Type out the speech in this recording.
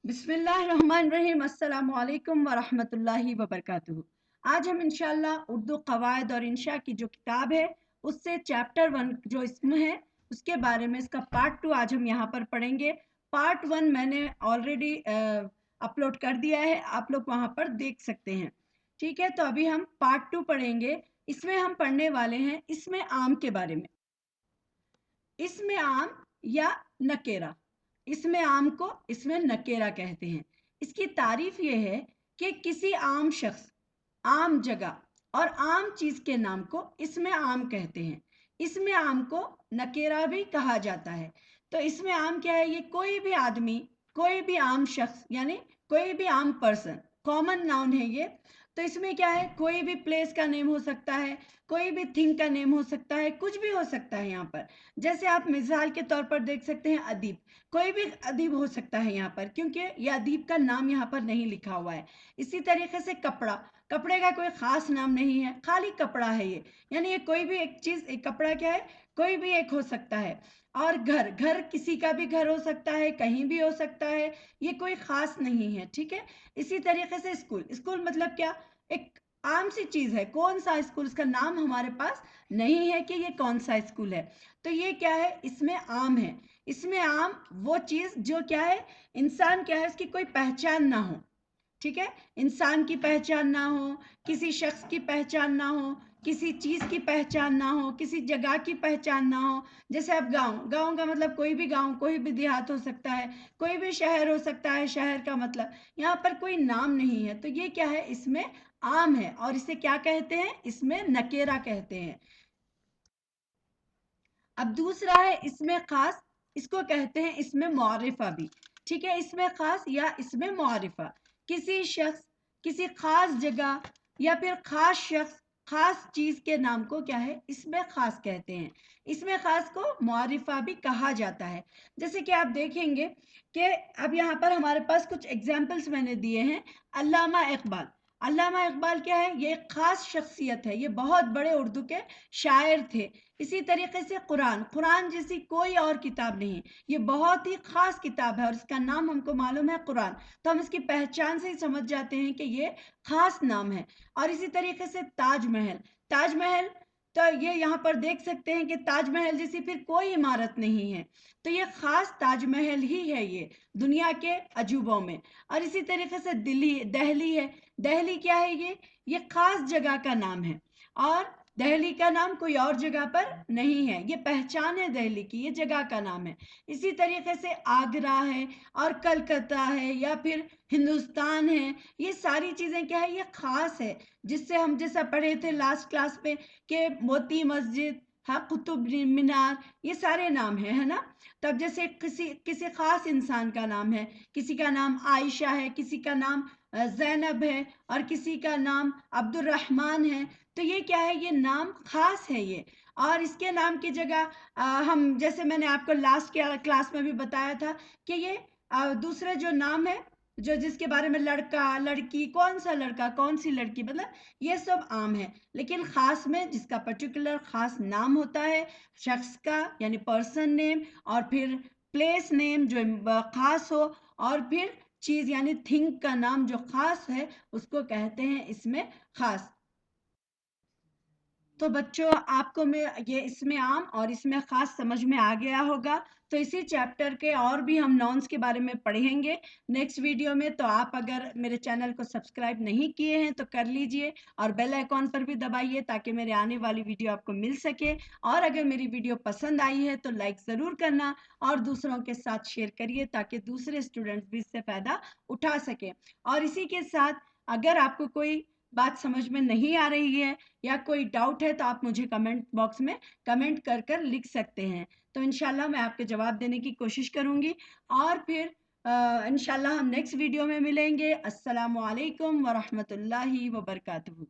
बिस्मिल्लाहिर्रहमानिर्रहीम। अस्सलामु अलैकुम वरहमतुल्लाहि वबरकातुहू। आज हम इंशाल्लाह उर्दू कवायद और इंशा की जो किताब है उससे चैप्टर 1 जो इसमें है उसके बारे में इसका पार्ट 2 आज हम यहाँ पर पढ़ेंगे। पार्ट 1 मैंने ऑलरेडी अपलोड कर दिया है, आप लोग वहाँ पर देख सकते हैं। ठीक है, तो अभी हम पार्ट 2 पढ़ेंगे। इसमें हम पढ़ने वाले हैं इसमें आम के बारे में। इसमें आम या नकेरा, इसमें आम को इसमें नकेरा कहते हैं। इसकी तारीफ ये है कि किसी आम शख्स, आम जगह और आम चीज के नाम को इसमें आम कहते हैं। इसमें आम को नकेरा भी कहा जाता है। तो इसमें आम क्या है? ये कोई भी आदमी, कोई भी आम शख्स, यानी कोई भी आम पर्सन, कॉमन नाउन है ये। तो इसमें क्या है? कोई भी प्लेस का नेम हो सकता है, कोई भी थिंग का नेम हो सकता है, कुछ भी हो सकता है यहाँ पर। जैसे आप मिसाल के तौर पर देख सकते हैं अदीब, कोई भी अदीब हो सकता है यहाँ पर, क्योंकि यह अदीब का नाम यहाँ पर नहीं लिखा हुआ है। इसी तरीके से कपड़ा, कपड़े का कोई खास नाम नहीं है, खाली कपड़ा है ये, यानी ये कोई भी एक चीज, एक कपड़ा क्या है? कोई भी एक हो सकता है। और घर, घर किसी का भी घर हो सकता है, कहीं भी हो सकता है, ये कोई खास नहीं है। ठीक है, इसी तरीके से स्कूल, स्कूल मतलब क्या? एक आम सी चीज है। कौन सा स्कूल, इसका नाम हमारे पास नहीं है कि ये कौन सा स्कूल है। तो ये क्या है? इसमें आम है। इसमें आम वो चीज जो क्या है? इंसान क्या है, इसकी कोई पहचान ना हो। ठीक है, इंसान की पहचान ना हो, किसी शख्स की पहचान ना हो, किसी चीज की पहचान ना हो, किसी जगह की पहचान ना हो। जैसे अब गांव, गांव का मतलब कोई भी गांव, कोई भी देहात हो सकता है, कोई भी शहर हो सकता है। शहर का मतलब यहाँ पर कोई नाम नहीं है। तो ये क्या है? इसमें आम है। और इसे क्या कहते हैं? इसमें नकेरा कहते हैं। अब दूसरा है इसमें खास, इसको कहते हैं इसमें मुआरिफा भी। ठीक है, इसमें खास या इसमें मुआरिफा, किसी शख्स, किसी खास जगह या फिर खास शख्स, खास चीज के नाम को क्या है? इसमें खास कहते हैं। इसमें खास को मुआरिफा भी कहा जाता है। जैसे कि आप देखेंगे कि अब यहाँ पर हमारे पास कुछ एग्जाम्पल्स मैंने दिए हैं। अल्लामा इकबाल, अल्लामा इकबाल क्या है? ये एक खास शख्सियत है, ये बहुत बड़े उर्दू के शायर थे। इसी तरीके से कुरान, कुरान जैसी कोई और किताब नहीं, ये बहुत ही खास किताब है और इसका नाम हमको मालूम है कुरान। तो हम इसकी पहचान से ही समझ जाते हैं कि ये खास नाम है। और इसी तरीके से ताजमहल, ताजमहल, तो ये यहाँ पर देख सकते हैं कि ताजमहल जैसी फिर कोई इमारत नहीं है। तो ये खास ताजमहल ही है ये दुनिया के अजूबों में। और इसी तरीके से दिल्ली, दहली है, दहली क्या है? ये खास जगह का नाम है और दहली का नाम कोई और जगह पर नहीं है, ये पहचान है दिल्ली की, ये जगह का नाम है। इसी तरीके से आगरा है और कलकत्ता है या फिर हिंदुस्तान है, ये सारी चीजें क्या है? ये खास है। जिससे हम जैसा पढ़े थे लास्ट क्लास में कि मोती मस्जिद, हाँ, कुतुब मीनार, ये सारे नाम है ना। तब जैसे किसी किसी खास इंसान का नाम है, किसी का नाम आयशा है, किसी का नाम जैनब है और किसी का नाम अब्दुल रहमान है। तो ये क्या है? ये नाम खास है ये। और इसके नाम की जगह हम, जैसे मैंने आपको लास्ट क्लास में भी बताया था कि ये दूसरे जो नाम है, जो जिसके बारे में लड़का, लड़की, कौन सा लड़का, कौन सी लड़की, मतलब ये सब आम है। लेकिन खास में जिसका पर्टिकुलर खास नाम होता है शख्स का, यानी पर्सन नेम, और फिर प्लेस नेम जो खास हो, और फिर चीज यानी थिंग का नाम जो खास है उसको कहते हैं इसमें खास। तो बच्चों, आपको मैं ये इसमें आम और इसमें खास समझ में आ गया होगा। तो इसी चैप्टर के और भी हम नॉन्स के बारे में पढ़ेंगे नेक्स्ट वीडियो में। तो आप अगर मेरे चैनल को सब्सक्राइब नहीं किए हैं तो कर लीजिए और बेल आइकॉन पर भी दबाइए ताकि मेरे आने वाली वीडियो आपको मिल सके। और अगर मेरी वीडियो पसंद आई है तो लाइक ज़रूर करना और दूसरों के साथ शेयर करिए ताकि दूसरे स्टूडेंट्स भी इससे फ़ायदा उठा सकें। और इसी के साथ अगर आपको कोई बात समझ में नहीं आ रही है या कोई डाउट है तो आप मुझे कमेंट बॉक्स में कमेंट कर कर लिख सकते हैं। तो इंशाल्लाह मैं आपके जवाब देने की कोशिश करूंगी। और फिर इंशाल्लाह हम नेक्स्ट वीडियो में मिलेंगे। अस्सलामु अलैकुम वरहमतुल्लाहि वबरकातुहू।